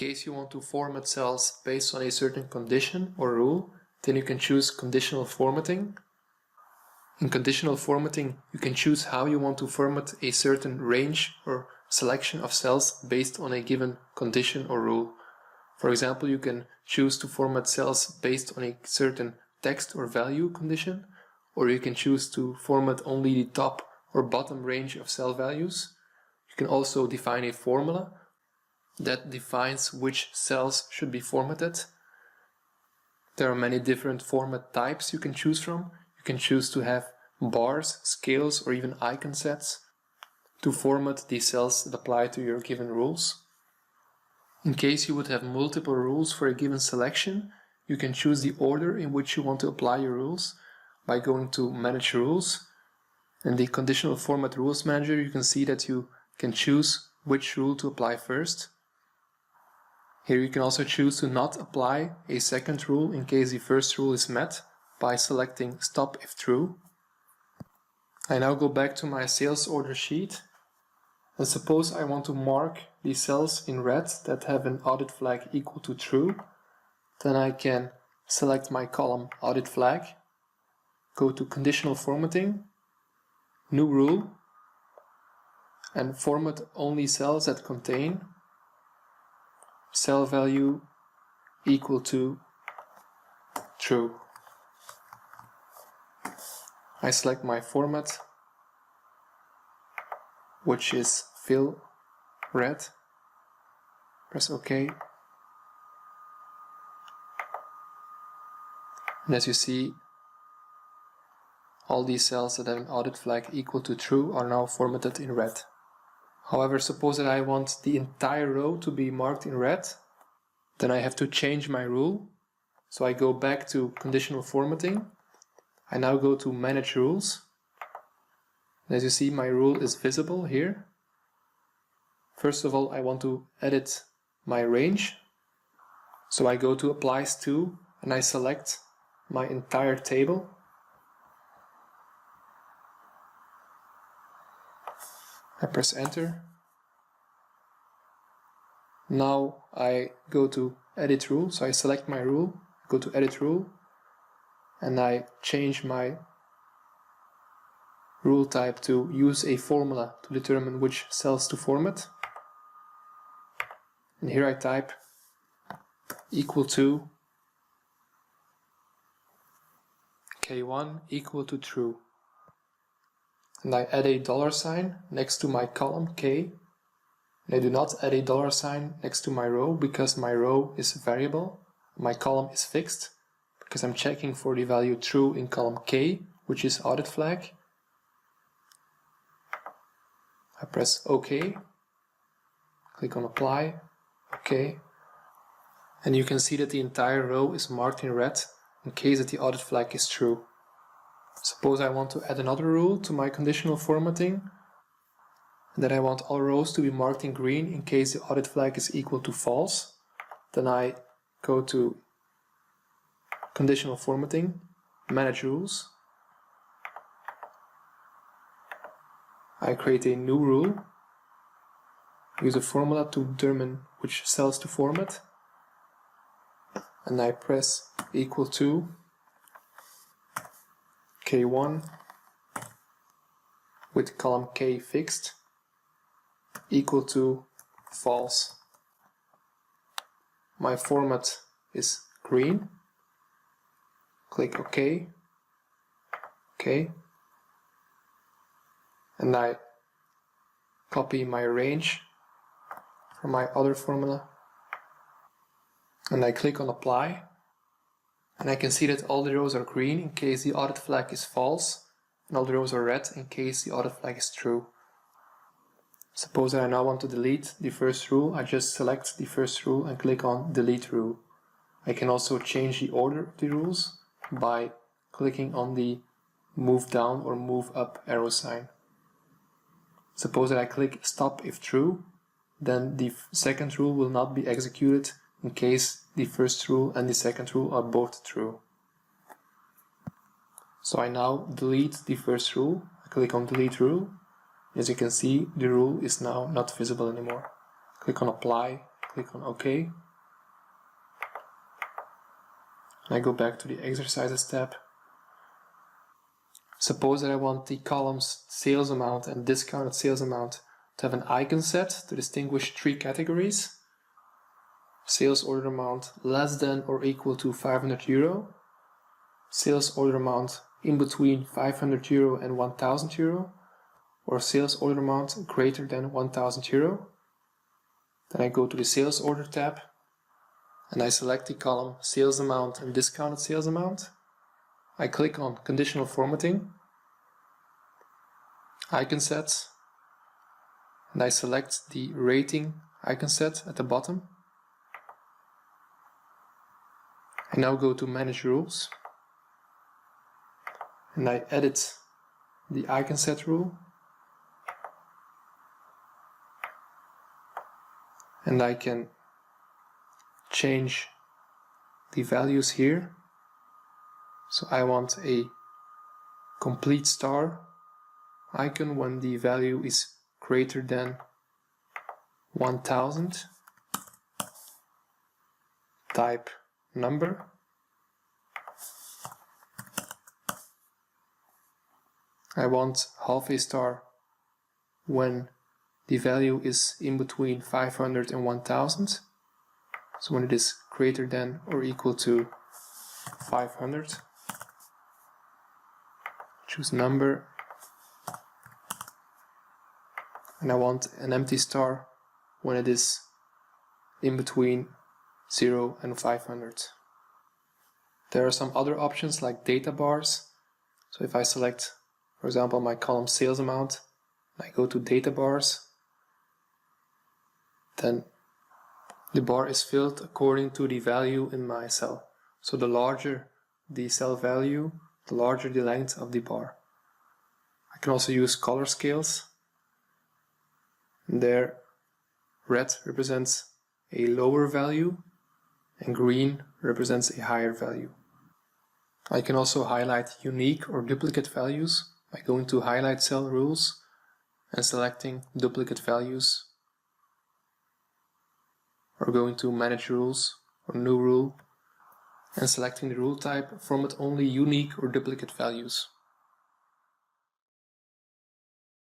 case you want to format cells based on a certain condition or rule, then you can choose conditional formatting. In conditional formatting, you can choose how you want to format a certain range or selection of cells based on a given condition or rule. For example, you can choose to format cells based on a certain text or value condition, or you can choose to format only the top or bottom range of cell values. You can also define a formula that defines which cells should be formatted. There are many different format types you can choose from. You can choose to have bars, scales, or even icon sets to format the cells that apply to your given rules. In case you would have multiple rules for a given selection, you can choose the order in which you want to apply your rules by going to Manage Rules. In the Conditional Format Rules Manager, you can see that you can choose which rule to apply first. Here you can also choose to not apply a second rule in case the first rule is met by selecting Stop if True. I now go back to my sales order sheet, and suppose I want to mark the cells in red that have an audit flag equal to true. Then I can select my column Audit Flag, go to Conditional Formatting, New Rule, and format only cells that contain cell value equal to true. I select my format, which is fill red, press OK, and as you see, all these cells that have an audit flag equal to true are now formatted in red. However, suppose that I want the entire row to be marked in red, then I have to change my rule. So I go back to Conditional Formatting. I now go to Manage Rules. And as you see, my rule is visible here. First of all, I want to edit my range. So I go to Applies To and I select my entire table. I press Enter. Now I go to Edit Rule, so I select my rule, go to Edit Rule, and I change my rule type to use a formula to determine which cells to format. And here I type equal to K1 equal to true. And I add a $sign next to my column K. And I do not add a $sign next to my row because my row is variable. My column is fixed because I'm checking for the value true in column K, which is audit flag. I press OK, click on Apply, OK, and you can see that the entire row is marked in red in case that the audit flag is true. Suppose I want to add another rule to my conditional formatting, and then I want all rows to be marked in green in case the audit flag is equal to false. Then I go to Conditional Formatting, Manage Rules. I create a new rule, use a formula to determine which cells to format, and I press equal to K1 with column K fixed equal to false. My format is green. Click OK. OK. And I copy my range from my other formula. And I click on Apply. And I can see that all the rows are green in case the audit flag is false, and all the rows are red in case the audit flag is true. Suppose that I now want to delete the first rule. I just select the first rule and click on Delete Rule. I can also change the order of the rules by clicking on the Move Down or Move Up arrow sign. Suppose that I click Stop if True, then the second rule will not be executed in case the first rule and the second rule are both true. So I now delete the first rule. I click on Delete Rule. As you can see, the rule is now not visible anymore. Click on Apply, Click on OK. I go back to the Exercises tab. Suppose that I want the columns sales amount and discounted sales amount to have an icon set to distinguish three categories. Sales order amount less than or equal to 500 euro. Sales order amount in between 500 euro and 1000 euro. Or sales order amount greater than 1000 euro. Then I go to the Sales Order tab and I select the column Sales Amount and Discounted Sales Amount. I click on Conditional Formatting, Icon Sets, and I select the Rating icon set at the bottom. I now go to Manage Rules and I edit the icon set rule. And I can change the values here. So I want a complete star icon when the value is greater than 1000. Type number. I want half a star when the value is in between 500 and 1000. So when it is greater than or equal to 500, choose number. And I want an empty star when it is in between 0 and 500. There are some other options like data bars. So if I select, for example, my column sales amount, I go to data bars, then the bar is filled according to the value in my cell. So the larger the cell value, the larger the length of the bar. I can also use color scales. There, red represents a lower value and green represents a higher value. I can also highlight unique or duplicate values by going to Highlight Cell Rules and selecting duplicate values, or going to Manage Rules or New Rule and selecting the rule type Format only unique or duplicate values.